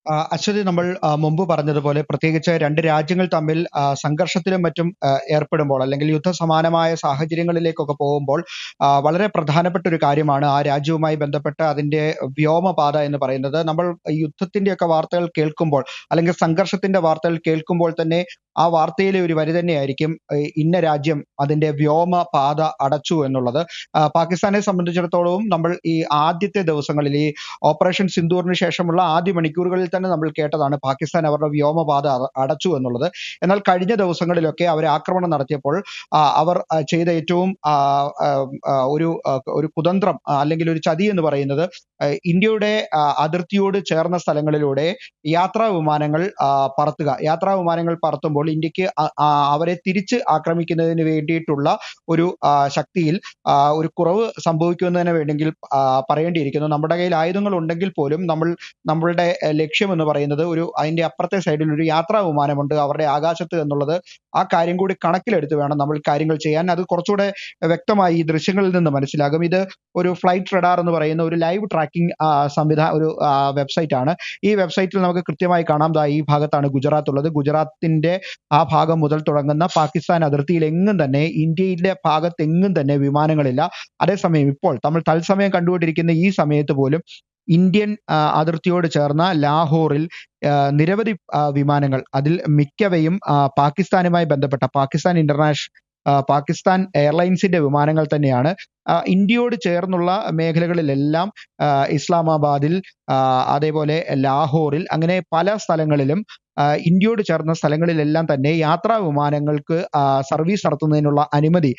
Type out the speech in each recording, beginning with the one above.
അശ്വതി, നമ്മൾ മുമ്പ് പറഞ്ഞതുപോലെ പ്രത്യേകിച്ച് രണ്ട് രാജ്യങ്ങൾ തമ്മിൽ സംഘർഷത്തിലും മറ്റും ഏർപ്പെടുമ്പോൾ അല്ലെങ്കിൽ യുദ്ധസമാനമായ സാഹചര്യങ്ങളിലേക്കൊക്കെ പോകുമ്പോൾ വളരെ പ്രധാനപ്പെട്ട ഒരു കാര്യമാണ് ആ രാജ്യവുമായി ബന്ധപ്പെട്ട അതിന്റെ വ്യോമപാത എന്ന് പറയുന്നത്. നമ്മൾ യുദ്ധത്തിന്റെയൊക്കെ വാർത്തകൾ കേൾക്കുമ്പോൾ അല്ലെങ്കിൽ സംഘർഷത്തിന്റെ വാർത്തകൾ കേൾക്കുമ്പോൾ തന്നെ ആ വാർത്തയിലെ ഒരു വരി തന്നെയായിരിക്കും ഇന്ന രാജ്യം അതിന്റെ വ്യോമപാത അടച്ചു എന്നുള്ളത്. പാകിസ്ഥാനെ സംബന്ധിച്ചിടത്തോളവും നമ്മൾ ഈ ആദ്യത്തെ ദിവസങ്ങളിൽ ഈ ഓപ്പറേഷൻ സിന്ദൂറിന് ശേഷമുള്ള ആദ്യ മണിക്കൂറുകളിൽ തന്നെ നമ്മൾ കേട്ടതാണ് പാകിസ്ഥാൻ അവരുടെ വ്യോമപാത അടച്ചു എന്നുള്ളത്. എന്നാൽ കഴിഞ്ഞ ദിവസങ്ങളിലൊക്കെ അവർ ആക്രമണം നടത്തിയപ്പോൾ അവർ ചെയ്ത ഏറ്റവും ഒരു കുതന്ത്രം അല്ലെങ്കിൽ ഒരു ചതി എന്ന് പറയുന്നത് ഇന്ത്യയുടെ അതിർത്തിയോട് ചേർന്ന സ്ഥലങ്ങളിലൂടെ യാത്രാ വിമാനങ്ങൾ പറത്തുമ്പോൾ ഇന്ത്യക്ക് അവരെ തിരിച്ച് ആക്രമിക്കുന്നതിന് വേണ്ടിയിട്ടുള്ള ഒരു ശക്തിയിൽ ഒരു കുറവ് സംഭവിക്കുന്നതിന് വേണമെങ്കിൽ പറയേണ്ടിയിരിക്കുന്നു. നമ്മുടെ കയ്യിൽ ആയുധങ്ങൾ ഉണ്ടെങ്കിൽ പോലും നമ്മളുടെ ലക്ഷ്യം എന്ന് പറയുന്നത് അതിന്റെ അപ്പുറത്തെ സൈഡിൽ ഒരു യാത്രാ വിമാനമുണ്ട് അവരുടെ ആകാശത്ത് എന്നുള്ളത്. ആ കാര്യം കൂടി കണക്കിലെടുത്ത് വേണം നമ്മൾ കാര്യങ്ങൾ ചെയ്യാൻ. അത് കുറച്ചുകൂടെ വ്യക്തമായി ഈ ദൃശ്യങ്ങളിൽ നിന്ന് മനസ്സിലാകും. ഇത് ഒരു ഫ്ലൈറ്റ് റഡാർ എന്ന് പറയുന്ന ഒരു ലൈവ് ട്രാക്കിംഗ് ഒരു വെബ്സൈറ്റ് ആണ്. ഈ വെബ്സൈറ്റിൽ നമുക്ക് കൃത്യമായി കാണാം, ഈ ഭാഗത്താണ് ഗുജറാത്ത് ഉള്ളത്. ഗുജറാത്തിന്റെ ആ ഭാഗം മുതൽ തുടങ്ങുന്ന പാകിസ്ഥാൻ അതിർത്തിയിൽ എങ്ങും തന്നെ, ഇന്ത്യയിലെ ഭാഗത്ത് എങ്ങും തന്നെ വിമാനങ്ങളില്ല. അതേസമയം ഇപ്പോൾ നമ്മൾ തത്സമയം കണ്ടുകൊണ്ടിരിക്കുന്ന ഈ സമയത്ത് പോലും ഇന്ത്യൻ അതിർത്തിയോട് ചേർന്ന ലാഹോറിൽ നിരവധി വിമാനങ്ങൾ, അതിൽ മിക്കവയും പാകിസ്ഥാനുമായി ബന്ധപ്പെട്ട പാകിസ്ഥാൻ എയർലൈൻസിന്റെ വിമാനങ്ങൾ തന്നെയാണ്. ഇന്ത്യയോട് ചേർന്നുള്ള മേഖലകളിലെല്ലാം ഇസ്ലാമാബാദിൽ, അതേപോലെ ലാഹോറിൽ, അങ്ങനെ പല സ്ഥലങ്ങളിലും ഇന്ത്യയോട് ചേർന്ന സ്ഥലങ്ങളിലെല്ലാം തന്നെ യാത്രാ വിമാനങ്ങൾക്ക് സർവീസ് നടത്തുന്നതിനുള്ള അനുമതി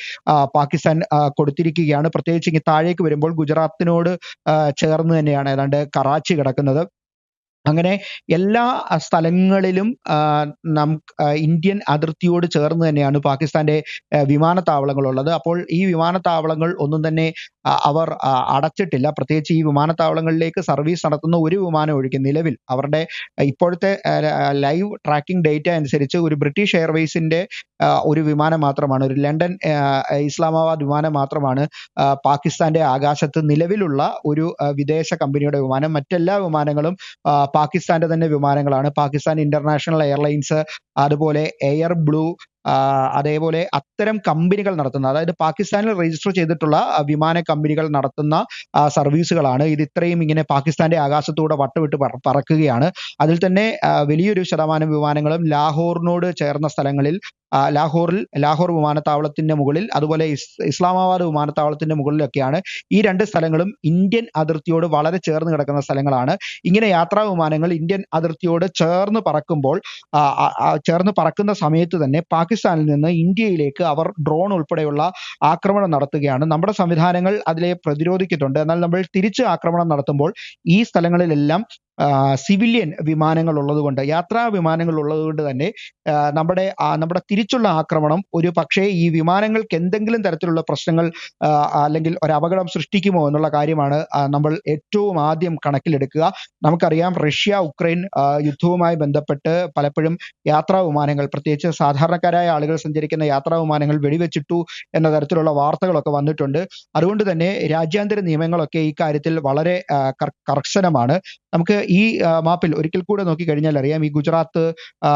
പാകിസ്ഥാൻ കൊടുത്തിരിക്കുകയാണ്. പ്രത്യേകിച്ച് ഇങ്ങ് താഴേക്ക് വരുമ്പോൾ ഗുജറാത്തിനോട് ചേർന്ന് തന്നെയാണ് ഏതാണ്ട് കറാച്ചി കിടക്കുന്നത്. അങ്ങനെ എല്ലാ സ്ഥലങ്ങളിലും ഇന്ത്യൻ അതിർത്തിയോട് ചേർന്ന് തന്നെയാണ് പാകിസ്ഥാന്റെ വിമാനത്താവളങ്ങൾ ഉള്ളത്. അപ്പോൾ ഈ വിമാനത്താവളങ്ങൾ ഒന്നും തന്നെ അവർ അടച്ചിട്ടില്ല. പ്രത്യേകിച്ച് ഈ വിമാനത്താവളങ്ങളിലേക്ക് സർവീസ് നടത്തുന്ന ഒരു വിമാനം ഒഴികെ നിലവിൽ അവരുടെ ഇപ്പോഴത്തെ ലൈവ് ട്രാക്കിംഗ് ഡേറ്റ അനുസരിച്ച് ഒരു ബ്രിട്ടീഷ് എയർവേസിന്റെ ഒരു വിമാനം മാത്രമാണ്, ഒരു ലണ്ടൻ ഇസ്ലാമാബാദ് വിമാനം മാത്രമാണ് പാകിസ്ഥാന്റെ ആകാശത്ത് നിലവിലുള്ള ഒരു വിദേശ കമ്പനിയുടെ വിമാനം. മറ്റെല്ലാ വിമാനങ്ങളും പാകിസ്ഥാന്റെ തന്നെ വിമാനങ്ങളാണ്. പാകിസ്ഥാൻ ഇന്റർനാഷണൽ എയർലൈൻസ്, അതുപോലെ എയർ ബ്ലൂ, അതേപോലെ അത്തരം കമ്പനികൾ നടത്തുന്ന, അതായത് പാകിസ്ഥാനിൽ രജിസ്റ്റർ ചെയ്തിട്ടുള്ള വിമാന കമ്പനികൾ നടത്തുന്ന സർവീസുകളാണ് ഇത്. ഇത്രയും ഇങ്ങനെ പാകിസ്ഥാന്റെ ആകാശത്തൂടെ വട്ടമിട്ട് പറക്കുകയാണ്. അതിൽ തന്നെ വലിയൊരു ശതമാനം വിമാനങ്ങളും ലാഹോറിനോട് ചേർന്ന സ്ഥലങ്ങളിൽ, ലാഹോർ വിമാനത്താവളത്തിന്റെ മുകളിൽ, അതുപോലെ ഇസ്ലാമാബാദ് വിമാനത്താവളത്തിന്റെ മുകളിലൊക്കെയാണ്. ഈ രണ്ട് സ്ഥലങ്ങളും ഇന്ത്യൻ അതിർത്തിയോട് വളരെ ചേർന്ന് കിടക്കുന്ന സ്ഥലങ്ങളാണ്. ഇങ്ങനെ യാത്രാ വിമാനങ്ങൾ ഇന്ത്യൻ അതിർത്തിയോട് ചേർന്ന് പറക്കുന്ന സമയത്ത് തന്നെ പാകിസ്ഥാനിൽ നിന്ന് ഇന്ത്യയിലേക്ക് അവർ ഡ്രോൺ ഉൾപ്പെടെയുള്ള ആക്രമണം നടത്തുകയാണ്. നമ്മുടെ സംവിധാനങ്ങൾ അതിലെ പ്രതിരോധിക്കുന്നുണ്ട്. എന്നാൽ നമ്മൾ തിരിച്ച് ആക്രമണം നടത്തുമ്പോൾ ഈ സ്ഥലങ്ങളിലെല്ലാം സിവിലിയൻ വിമാനങ്ങൾ ഉള്ളതുകൊണ്ട്, യാത്രാ വിമാനങ്ങൾ ഉള്ളതുകൊണ്ട് തന്നെ നമ്മുടെ തിരിച്ചുള്ള ആക്രമണം ഒരു പക്ഷേ ഈ വിമാനങ്ങൾക്ക് എന്തെങ്കിലും തരത്തിലുള്ള പ്രശ്നങ്ങൾ അല്ലെങ്കിൽ ഒരു അപകടം സൃഷ്ടിക്കുമോ എന്നുള്ള കാര്യമാണ് നമ്മൾ ഏറ്റവും ആദ്യം കണക്കിലെടുക്കുക. നമുക്കറിയാം, റഷ്യ ഉക്രൈൻ യുദ്ധവുമായി ബന്ധപ്പെട്ട് പലപ്പോഴും യാത്രാ വിമാനങ്ങൾ, പ്രത്യേകിച്ച് സാധാരണക്കാരായ ആളുകൾ സഞ്ചരിക്കുന്ന യാത്രാ വിമാനങ്ങൾ വെടിവെച്ചിട്ടു എന്ന തരത്തിലുള്ള വാർത്തകളൊക്കെ വന്നിട്ടുണ്ട്. അതുകൊണ്ട് തന്നെ രാജ്യാന്തര നിയമങ്ങളൊക്കെ ഈ കാര്യത്തിൽ വളരെ കർശനമാണ്. നമുക്ക് ഈ മാപ്പിൽ ഒരിക്കൽ കൂടെ നോക്കിക്കഴിഞ്ഞാൽ അറിയാം, ഈ ഗുജറാത്ത്,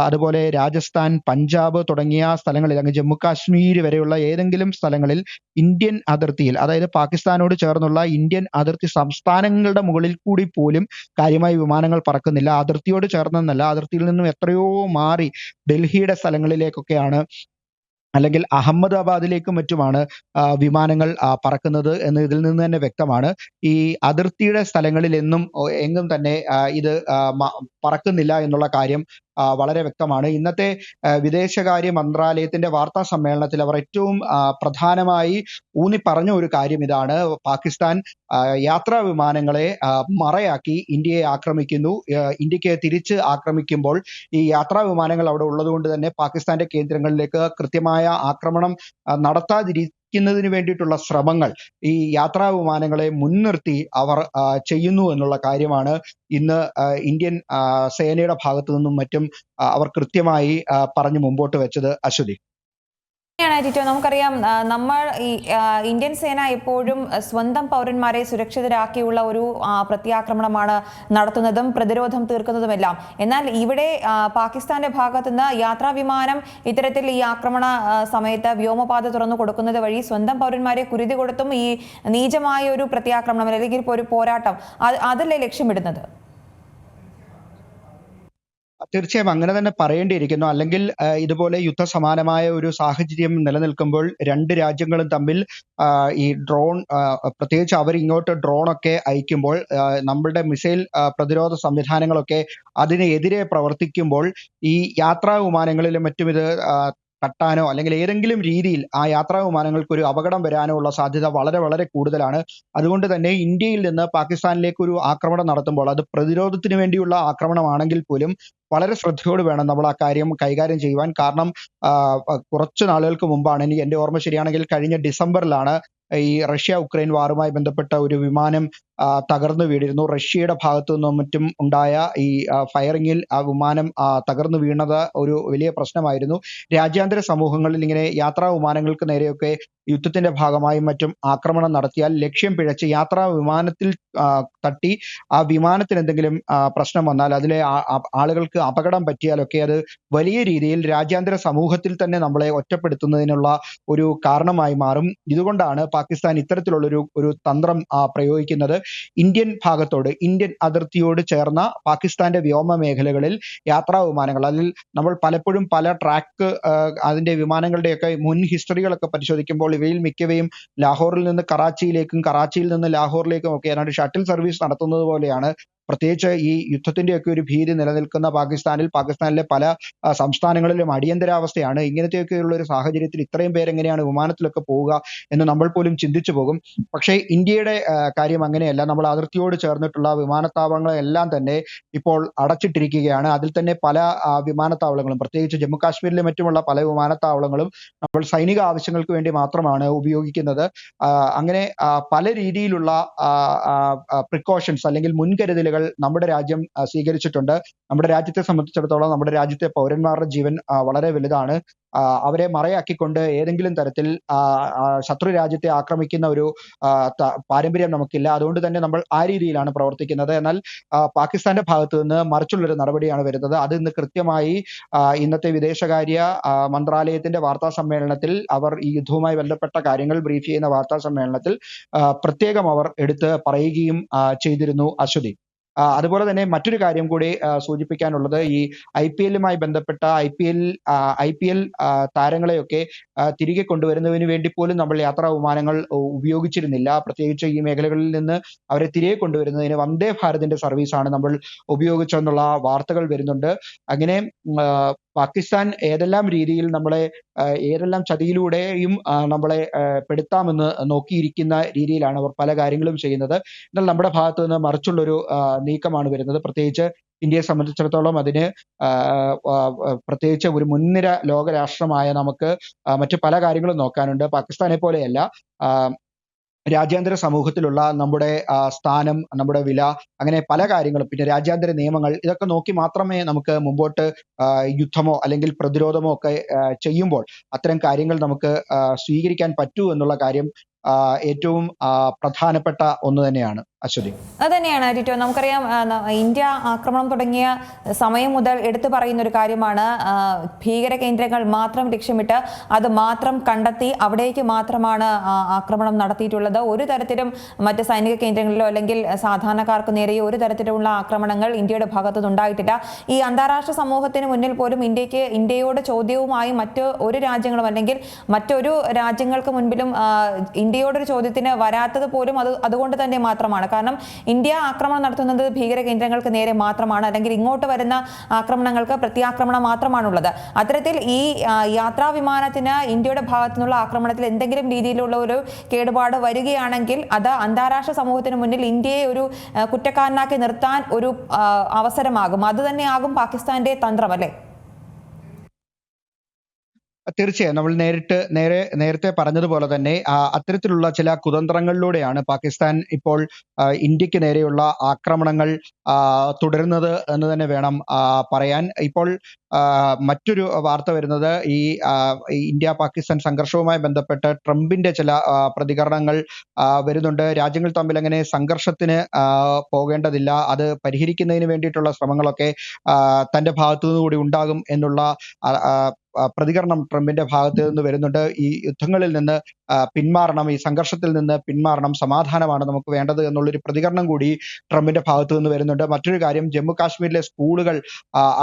അതുപോലെ രാജസ്ഥാൻ, പഞ്ചാബ് തുടങ്ങിയ സ്ഥലങ്ങളിൽ, അങ്ങ് ജമ്മു കാശ്മീർ വരെയുള്ള ഏതെങ്കിലും സ്ഥലങ്ങളിൽ ഇന്ത്യൻ അതിർത്തിയിൽ, അതായത് പാകിസ്ഥാനോട് ചേർന്നുള്ള ഇന്ത്യൻ അതിർത്തി സംസ്ഥാനങ്ങളുടെ മുകളിൽ കൂടി പോലും കാര്യമായി വിമാനങ്ങൾ പറക്കുന്നില്ല. അതിർത്തിയോട് ചേർന്നെന്നല്ല, അതിർത്തിയിൽ നിന്നും എത്രയോ മാറി ഡൽഹിയുടെ സ്ഥലങ്ങളിലേക്കൊക്കെയാണ്, അല്ലെങ്കിൽ അഹമ്മദാബാദിലേക്കും മറ്റുമാണ് വിമാനങ്ങൾ പറക്കുന്നത് എന്ന് ഇതിൽ നിന്ന് തന്നെ വ്യക്തമാണ്. ഈ അതിർത്തിയുടെ സ്ഥലങ്ങളിൽ എങ്ങും തന്നെ ഇത് പറക്കുന്നില്ല എന്നുള്ള കാര്യം വളരെ വ്യക്തമാണ്. ഇന്നത്തെ വിദേശകാര്യ മന്ത്രാലയത്തിന്റെ വാർത്താ സമ്മേളനത്തിൽ അവർ ഏറ്റവും പ്രധാനമായി ഊന്നി പറഞ്ഞ ഒരു കാര്യം ഇതാണ്: പാകിസ്ഥാൻ യാത്രാ വിമാനങ്ങളെ മറയാക്കി ഇന്ത്യയെ ആക്രമിക്കുന്നു. ഇന്ത്യക്ക് തിരിച്ച് ആക്രമിക്കുമ്പോൾ ഈ യാത്രാ വിമാനങ്ങൾ അവിടെ ഉള്ളതുകൊണ്ട് തന്നെ പാകിസ്ഥാന്റെ കേന്ദ്രങ്ങളിലേക്ക് കൃത്യമായ ആക്രമണം നടത്താതിരിക്കുന്നതിന് വേണ്ടിയിട്ടുള്ള ശ്രമങ്ങൾ ഈ യാത്രാ വിമാനങ്ങളെ മുൻനിർത്തി അവർ ചെയ്യുന്നു എന്നുള്ള കാര്യമാണ് ഇന്ന് ഇന്ത്യൻ സേനയുടെ ഭാഗത്തു നിന്നും മറ്റും അവർ കൃത്യമായി പറഞ്ഞു മുമ്പോട്ട് വെച്ചത്. അശ്വതി. ാണ് നമുക്കറിയാം നമ്മൾ ഈ ഇന്ത്യൻ സേന എപ്പോഴും സ്വന്തം പൗരന്മാരെ സുരക്ഷിതരാക്കിയുള്ള ഒരു പ്രത്യാക്രമണമാണ് നടത്തുന്നതും പ്രതിരോധം തീർക്കുന്നതുമെല്ലാം. എന്നാൽ ഇവിടെ പാകിസ്ഥാന്റെ ഭാഗത്തുനിന്ന് യാത്രാ വിമാനം ഇത്തരത്തിൽ ഈ ആക്രമണ സമയത്ത് വ്യോമപാത തുറന്നു കൊടുക്കുന്നത് വഴി സ്വന്തം പൗരന്മാരെ കുരുതി കൊടുത്തും ഈ നീചമായ ഒരു പ്രത്യാക്രമണം അല്ലെങ്കിൽ ഒരു പോരാട്ടം അതല്ലേ ലക്ഷ്യമിടുന്നത്? തീർച്ചയായും അങ്ങനെ തന്നെ പറയേണ്ടിയിരിക്കുന്നു. അല്ലെങ്കിൽ ഇതുപോലെ യുദ്ധസമാനമായ ഒരു സാഹചര്യം നിലനിൽക്കുമ്പോൾ രണ്ട് രാജ്യങ്ങളും തമ്മിൽ ഈ ഡ്രോൺ, പ്രത്യേകിച്ച് അവർ ഇങ്ങോട്ട് ഡ്രോണൊക്കെ അയക്കുമ്പോൾ നമ്മളുടെ മിസൈൽ പ്രതിരോധ സംവിധാനങ്ങളൊക്കെ അതിനെതിരെ പ്രവർത്തിക്കുമ്പോൾ ഈ യാത്രാ വിമാനങ്ങളിലും മറ്റും ഇത് തട്ടാനോ അല്ലെങ്കിൽ ഏതെങ്കിലും രീതിയിൽ ആ യാത്രാ വിമാനങ്ങൾക്ക് ഒരു അപകടം വരാനോ ഉള്ള സാധ്യത വളരെ വളരെ കൂടുതലാണ്. അതുകൊണ്ട് തന്നെ ഇന്ത്യയിൽ നിന്ന് പാകിസ്ഥാനിലേക്ക് ഒരു ആക്രമണം നടത്തുമ്പോൾ അത് പ്രതിരോധത്തിന് വേണ്ടിയുള്ള ആക്രമണമാണെങ്കിൽ പോലും വളരെ ശ്രദ്ധയോട് വേണം നമ്മൾ ആ കാര്യം കൈകാര്യം ചെയ്യുവാൻ. കാരണം കുറച്ച് നാളുകൾക്ക് മുമ്പാണ്, എൻ്റെ ഓർമ്മ ശരിയാണെങ്കിൽ കഴിഞ്ഞ ഡിസംബറിലാണ് ഈ റഷ്യ ഉക്രൈൻ വാറുമായി ബന്ധപ്പെട്ട ഒരു വിമാനം തകർന്നു വീണിരുന്നു. റഷ്യയുടെ ഭാഗത്തു നിന്നും മറ്റും ഉണ്ടായ ഈ ഫയറിങ്ങിൽ ആ വിമാനം തകർന്നു വീണത് ഒരു വലിയ പ്രശ്നമായിരുന്നു. രാജ്യാന്തര സമൂഹങ്ങളിൽ ഇങ്ങനെ യാത്രാ വിമാനങ്ങൾക്ക് നേരെയൊക്കെ യുദ്ധത്തിന്റെ ഭാഗമായും മറ്റും ആക്രമണം നടത്തിയാൽ ലക്ഷ്യം പിഴച്ച് യാത്രാ വിമാനത്തിൽ തട്ടി ആ വിമാനത്തിന് എന്തെങ്കിലും പ്രശ്നം വന്നാൽ, അതിലെ ആളുകൾക്ക് അപകടം പറ്റിയാലൊക്കെ അത് വലിയ രീതിയിൽ രാജ്യാന്തര സമൂഹത്തിൽ തന്നെ നമ്മളെ ഒറ്റപ്പെടുത്തുന്നതിനുള്ള ഒരു കാരണമായി മാറും. ഇതുകൊണ്ടാണ് പാകിസ്ഥാൻ ഇത്തരത്തിലുള്ള ഒരു തന്ത്രം പ്രയോഗിക്കുന്നത്. ഇന്ത്യൻ ഭാഗത്തോട്, ഇന്ത്യൻ അതിർത്തിയോട് ചേർന്ന പാകിസ്ഥാന്റെ വ്യോമ മേഖലകളിൽ യാത്രാ വിമാനങ്ങൾ, അതിൽ നമ്മൾ പലപ്പോഴും പല ട്രാക്ക് അതിന്റെ വിമാനങ്ങളുടെയൊക്കെ മുൻ ഹിസ്റ്ററികളൊക്കെ പരിശോധിക്കുമ്പോൾ ഇവയിൽ മിക്കവയും ലാഹോറിൽ നിന്ന് കറാച്ചിയിലേക്കും കറാച്ചിയിൽ നിന്ന് ലാഹോറിലേക്കും ഒക്കെ ഏതാണ്ട് ഷട്ടിൽ സർവീസ് നടത്തുന്നത് പോലെയാണ്. പ്രത്യേകിച്ച് ഈ യുദ്ധത്തിന്റെയൊക്കെ ഒരു ഭീതി നിലനിൽക്കുന്ന പാകിസ്ഥാനിലെ പല സംസ്ഥാനങ്ങളിലും അടിയന്തരാവസ്ഥയാണ്. ഇങ്ങനത്തെയൊക്കെയുള്ള ഒരു സാഹചര്യത്തിൽ ഇത്രയും പേരെങ്ങനെയാണ് വിമാനത്തിലൊക്കെ പോവുക എന്ന് നമ്മൾ പോലും ചിന്തിച്ചു പോകും. പക്ഷേ ഇന്ത്യയുടെ കാര്യം അങ്ങനെയല്ല. നമ്മൾ അതിർത്തിയോട് ചേർന്നിട്ടുള്ള വിമാനത്താവളങ്ങളെല്ലാം തന്നെ ഇപ്പോൾ അടച്ചിട്ടിരിക്കുകയാണ്. അതിൽ തന്നെ പല വിമാനത്താവളങ്ങളും, പ്രത്യേകിച്ച് ജമ്മു കാശ്മീരിലെ മറ്റുമുള്ള പല വിമാനത്താവളങ്ങളും നമ്മൾ സൈനിക ആവശ്യങ്ങൾക്ക് വേണ്ടി മാത്രമാണ് ഉപയോഗിക്കുന്നത്. അങ്ങനെ പല രീതിയിലുള്ള പ്രിക്കോഷൻസ് അല്ലെങ്കിൽ മുൻകരുതലുകൾ നമ്മുടെ രാജ്യം സ്വീകരിച്ചിട്ടുണ്ട്. നമ്മുടെ രാജ്യത്തെ സംബന്ധിച്ചിടത്തോളം നമ്മുടെ രാജ്യത്തെ പൗരന്മാരുടെ ജീവൻ വളരെ വലുതാണ്. അവരെ മറയാക്കിക്കൊണ്ട് ഏതെങ്കിലും തരത്തിൽ ശത്രു രാജ്യത്തെ ആക്രമിക്കുന്ന ഒരു പാരമ്പര്യം നമുക്കില്ല. അതുകൊണ്ട് തന്നെ നമ്മൾ ആ രീതിയിലാണ് പ്രവർത്തിക്കുന്നത്. എന്നാൽ പാകിസ്ഥാന്റെ ഭാഗത്തു നിന്ന് മറിച്ചുള്ളൊരു നടപടിയാണ് വരുന്നത്. അത് ഇന്ന് കൃത്യമായി ഇന്നത്തെ വിദേശകാര്യ മന്ത്രാലയത്തിന്റെ വാർത്താ സമ്മേളനത്തിൽ അവർ ഈ യുദ്ധവുമായി ബന്ധപ്പെട്ട കാര്യങ്ങൾ ബ്രീഫ് ചെയ്യുന്ന വാർത്താ സമ്മേളനത്തിൽ പ്രത്യേകം അവർ എടുത്ത് പറയുകയും ചെയ്തിരുന്നു അശ്വതി. അതുപോലെ തന്നെ മറ്റൊരു കാര്യം കൂടി സൂചിപ്പിക്കാനുള്ളത്, ഈ IPL-ലുമായി ബന്ധപ്പെട്ട IPL താരങ്ങളെയൊക്കെ തിരികെ കൊണ്ടുവരുന്നതിന് വേണ്ടി പോലും നമ്മൾ യാത്രാ വിമാനങ്ങൾ ഉപയോഗിച്ചിരുന്നില്ല. പ്രത്യേകിച്ച് ഈ മേഖലകളിൽ നിന്ന് അവരെ തിരികെ കൊണ്ടുവരുന്നതിന് വന്ദേ ഭാരതിന്റെ സർവീസാണ് നമ്മൾ ഉപയോഗിച്ചെന്നുള്ള വാർത്തകൾ വരുന്നുണ്ട്. അങ്ങനെ പാകിസ്ഥാൻ ഏതെല്ലാം രീതിയിൽ നമ്മളെ, ഏതെല്ലാം ചതിയിലൂടെയും നമ്മളെ പെടുത്താമെന്ന് നോക്കിയിരിക്കുന്ന രീതിയിലാണ് അവർ പല കാര്യങ്ങളും ചെയ്യുന്നത്. എന്നാൽ നമ്മുടെ ഭാഗത്തു നിന്ന് മറിച്ചുള്ളൊരു നീക്കമാണ് വരുന്നത്. പ്രത്യേകിച്ച് ഇന്ത്യയെ സംബന്ധിച്ചിടത്തോളം അതിന് പ്രത്യേകിച്ച് ഒരു മുൻനിര ലോകരാഷ്ട്രമായ നമുക്ക് മറ്റു പല കാര്യങ്ങളും നോക്കാനുണ്ട്. പാകിസ്ഥാനെ പോലെയല്ല രാജ്യാന്തര സമൂഹത്തിലുള്ള നമ്മുടെ സ്ഥാനം, നമ്മുടെ വില, അങ്ങനെ പല കാര്യങ്ങളും, പിന്നെ രാജ്യാന്തര നിയമങ്ങൾ, ഇതൊക്കെ നോക്കി മാത്രമേ നമുക്ക് മുമ്പോട്ട് യുദ്ധമോ അല്ലെങ്കിൽ പ്രതിരോധമോ ഒക്കെ ചെയ്യുമ്പോൾ അത്തരം കാര്യങ്ങൾ നമുക്ക് സ്വീകരിക്കാൻ പറ്റൂ എന്നുള്ള കാര്യം ഏറ്റവും പ്രധാനപ്പെട്ട ഒന്ന് തന്നെയാണ് അശ്വതി. അത് തന്നെയാണ് ടിറ്റോ. നമുക്കറിയാം ഇന്ത്യ ആക്രമണം തുടങ്ങിയ സമയം മുതൽ എടുത്തു പറയുന്ന ഒരു കാര്യമാണ് ഭീകര കേന്ദ്രങ്ങൾ മാത്രം ലക്ഷ്യമിട്ട് അത് മാത്രം കണ്ടെത്തി അവിടേക്ക് മാത്രമാണ് ആക്രമണം നടത്തിയിട്ടുള്ളത്. ഒരു തരത്തിലും മറ്റ് സൈനിക കേന്ദ്രങ്ങളിലോ അല്ലെങ്കിൽ സാധാരണക്കാർക്ക് നേരെയോ ഒരു തരത്തിലുള്ള ആക്രമണങ്ങൾ ഇന്ത്യയുടെ ഭാഗത്തുനിന്ന് ഉണ്ടായിട്ടില്ല. ഈ അന്താരാഷ്ട്ര സമൂഹത്തിന് മുന്നിൽ പോലും ഇന്ത്യയോട് ചോദ്യവുമായി മറ്റ് ഒരു രാജ്യങ്ങളും അല്ലെങ്കിൽ മറ്റൊരു രാജ്യങ്ങൾക്ക് മുൻപിലും ഇന്ത്യയോടൊരു ചോദ്യത്തിന് വരാത്തത് പോലും അതുകൊണ്ട് തന്നെ മാത്രമാണ്. കാരണം ഇന്ത്യ ആക്രമണം നടത്തുന്നത് ഭീകര കേന്ദ്രങ്ങൾക്ക് നേരെ മാത്രമാണ്, അല്ലെങ്കിൽ ഇങ്ങോട്ട് വരുന്ന ആക്രമണങ്ങൾക്ക് പ്രത്യാക്രമണം മാത്രമാണുള്ളത്. അത്തരത്തിൽ ഈ യാത്രാ വിമാനത്തിന് ഇന്ത്യയുടെ ഭാഗത്തു നിന്നുള്ള ആക്രമണത്തിൽ എന്തെങ്കിലും രീതിയിലുള്ള ഒരു കേടുപാട് വരികയാണെങ്കിൽ അത് അന്താരാഷ്ട്ര സമൂഹത്തിന് മുന്നിൽ ഇന്ത്യയെ ഒരു കുറ്റക്കാരനാക്കി നിർത്താൻ ഒരു അവസരമാകും. അത് തന്നെയാകും പാകിസ്ഥാന്റെ തന്ത്രം, അല്ലേ? തീർച്ചയായും നമ്മൾ നേരത്തെ പറഞ്ഞതുപോലെ തന്നെ അത്തരത്തിലുള്ള ചില കുതന്ത്രങ്ങളിലൂടെയാണ് പാകിസ്ഥാൻ ഇപ്പോൾ ഇന്ത്യക്ക് നേരെയുള്ള ആക്രമണങ്ങൾ തുടരുന്നത് എന്ന് തന്നെ വേണം പറയാൻ. ഇപ്പോൾ മറ്റൊരു വാർത്ത വരുന്നത് ഈ ഇന്ത്യ പാകിസ്ഥാൻ സംഘർഷവുമായി ബന്ധപ്പെട്ട് ട്രംപിന്റെ ചില പ്രതികരണങ്ങൾ വരുന്നുണ്ട്. രാജ്യങ്ങൾ തമ്മിൽ അങ്ങനെ സംഘർഷത്തിന് പോകേണ്ടതില്ല, അത് പരിഹരിക്കുന്നതിന് വേണ്ടിയിട്ടുള്ള ശ്രമങ്ങളൊക്കെ തന്റെ ഭാഗത്തു നിന്നുകൂടി ഉണ്ടാകും എന്നുള്ള പ്രതികരണം ട്രംപിന്റെ ഭാഗത്ത് നിന്ന് വരുന്നുണ്ട്. ഈ യുദ്ധങ്ങളിൽ നിന്ന് പിന്മാറണം, ഈ സംഘർഷത്തിൽ നിന്ന് പിന്മാറണം, സമാധാനമാണ് നമുക്ക് വേണ്ടത് എന്നുള്ളൊരു പ്രതികരണം കൂടി ട്രംപിന്റെ ഭാഗത്ത് നിന്ന് വരുന്നുണ്ട്. മറ്റൊരു കാര്യം, ജമ്മു കാശ്മീരിലെ സ്കൂളുകൾ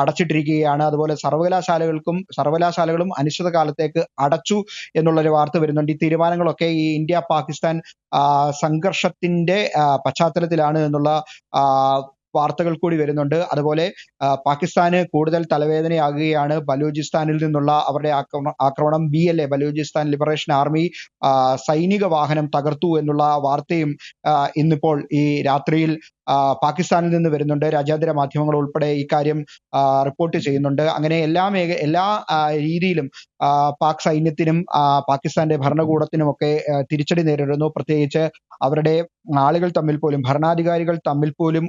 അടച്ചിട്ടിരിക്കുകയാണ്. അതുപോലെ സർവകലാശാലകളും അനിശ്ചിതകാലത്തേക്ക് അടച്ചു എന്നുള്ളൊരു വാർത്ത വരുന്നുണ്ട്. ഈ തീരുമാനങ്ങളൊക്കെ ഈ ഇന്ത്യ പാകിസ്ഥാൻ സംഘർഷത്തിന്റെ പശ്ചാത്തലത്തിലാണ് എന്നുള്ള വാർത്തകൾ കൂടി വരുന്നുണ്ട്. അതുപോലെ പാകിസ്ഥാന് കൂടുതൽ തലവേദനയാകുകയാണ് ബലൂചിസ്ഥാനിൽ നിന്നുള്ള അവരുടെ ആക്രമണം. BLA ബലൂചിസ്ഥാൻ ലിബറേഷൻ ആർമി സൈനിക വാഹനം തകർത്തു എന്നുള്ള വാർത്തയും ഇന്നിപ്പോൾ ഈ രാത്രിയിൽ പാകിസ്ഥാനിൽ നിന്ന് വരുന്നുണ്ട്. രാജ്യാന്തര മാധ്യമങ്ങൾ ഉൾപ്പെടെ ഇക്കാര്യം റിപ്പോർട്ട് ചെയ്യുന്നുണ്ട്. അങ്ങനെ എല്ലാ രീതിയിലും പാക് സൈന്യത്തിനും പാകിസ്ഥാന്റെ ഭരണകൂടത്തിനുമൊക്കെ തിരിച്ചടി നേരിടുന്നു. പ്രത്യേകിച്ച് അവരുടെ ആളുകൾ തമ്മിൽ പോലും, ഭരണാധികാരികൾ തമ്മിൽ പോലും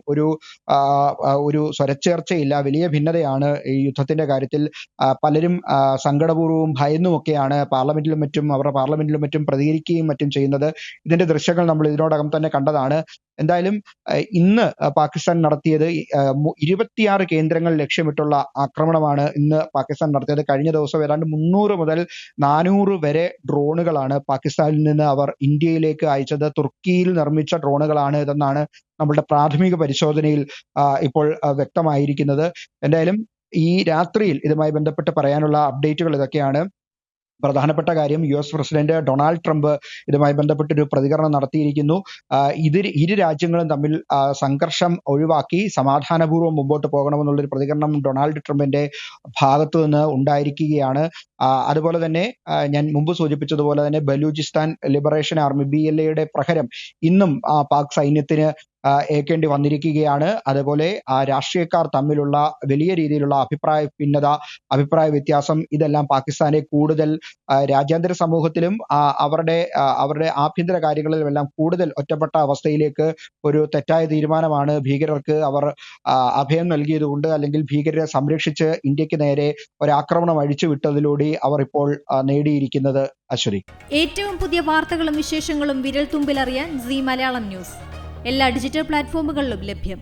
ഒരു സ്വരച്ചേർച്ചയില്ല. വലിയ ഭിന്നതയാണ് ഈ യുദ്ധത്തിന്റെ കാര്യത്തിൽ. പലരും സങ്കടപൂർവ്വവും ഭയന്നുമൊക്കെയാണ് അവരുടെ പാർലമെന്റിലും മറ്റും പ്രതികരിക്കുകയും മറ്റും ചെയ്യുന്നത്. ഇതിന്റെ ദൃശ്യങ്ങൾ നമ്മൾ ഇതിനോടകം തന്നെ കണ്ടതാണ്. എന്തായാലും ഇന്ന് പാകിസ്ഥാൻ നടത്തിയത് 26 കേന്ദ്രങ്ങൾ ലക്ഷ്യമിട്ടുള്ള ആക്രമണമാണ് ഇന്ന് പാകിസ്ഥാൻ നടത്തിയത്. കഴിഞ്ഞ ദിവസം ഏതാണ്ട് 300 മുതൽ 400 വരെ ഡ്രോണുകളാണ് പാകിസ്ഥാനിൽ നിന്ന് അവർ ഇന്ത്യയിലേക്ക് അയച്ചത്. തുർക്കിയിൽ നിർമ്മിച്ച ഡ്രോണുകളാണ് ഇതെന്നാണ് നമ്മളുടെ പ്രാഥമിക പരിശോധനയിൽ ഇപ്പോൾ വ്യക്തമായിരിക്കുന്നത്. എന്തായാലും ഈ രാത്രിയിൽ ഇതുമായി ബന്ധപ്പെട്ട് പറയാനുള്ള അപ്ഡേറ്റുകൾ ഇതൊക്കെയാണ്. പ്രധാനപ്പെട്ട കാര്യം, US പ്രസിഡന്റ് ഡൊണാൾഡ് ട്രംപ് ഇതുമായി ബന്ധപ്പെട്ടൊരു പ്രതികരണം നടത്തിയിരിക്കുന്നു. ഇരു രാജ്യങ്ങളും തമ്മിൽ സംഘർഷം ഒഴിവാക്കി സമാധാനപൂർവ്വം മുമ്പോട്ട് പോകണമെന്നുള്ളൊരു പ്രതികരണം ഡൊണാൾഡ് ട്രംപിന്റെ ഭാഗത്തു നിന്ന് ഉണ്ടായിരിക്കുകയാണ്. അതുപോലെ തന്നെ ഞാൻ മുമ്പ് സൂചിപ്പിച്ചതുപോലെ തന്നെ ബലൂചിസ്ഥാൻ ലിബറേഷൻ ആർമി BLAയുടെ പ്രഹരം ഇന്നും പാക് സൈന്യത്തിന് ഏൽക്കേണ്ടി വന്നിരിക്കുകയാണ്. അതുപോലെ രാഷ്ട്രീയക്കാർ തമ്മിലുള്ള വലിയ രീതിയിലുള്ള അഭിപ്രായ വ്യത്യാസം, ഇതെല്ലാം പാകിസ്ഥാനെ കൂടുതൽ രാജ്യാന്തര സമൂഹത്തിലും അവരുടെ ആഭ്യന്തര കാര്യങ്ങളിലുമെല്ലാം കൂടുതൽ ഒറ്റപ്പെട്ട അവസ്ഥയിലേക്ക്, ഒരു തെറ്റായ തീരുമാനമാണ് ഭീകരർക്ക് അവർ അഭയം നൽകിയതുകൊണ്ട്, അല്ലെങ്കിൽ ഭീകരരെ സംരക്ഷിച്ച് ഇന്ത്യക്ക് നേരെ ഒരാക്രമണം അഴിച്ചുവിട്ടതിലൂടെ അവർ ഇപ്പോൾ നേടിയിരിക്കുന്നത്. അശ്വതി, ഏറ്റവും പുതിയ വാർത്തകളും വിശേഷങ്ങളും വിരൽ തുമ്പിലറിയാൻ Zee മലയാളം ന്യൂസ് എല്ലാ ഡിജിറ്റൽ പ്ലാറ്റ്ഫോമുകളിലും ലഭ്യം.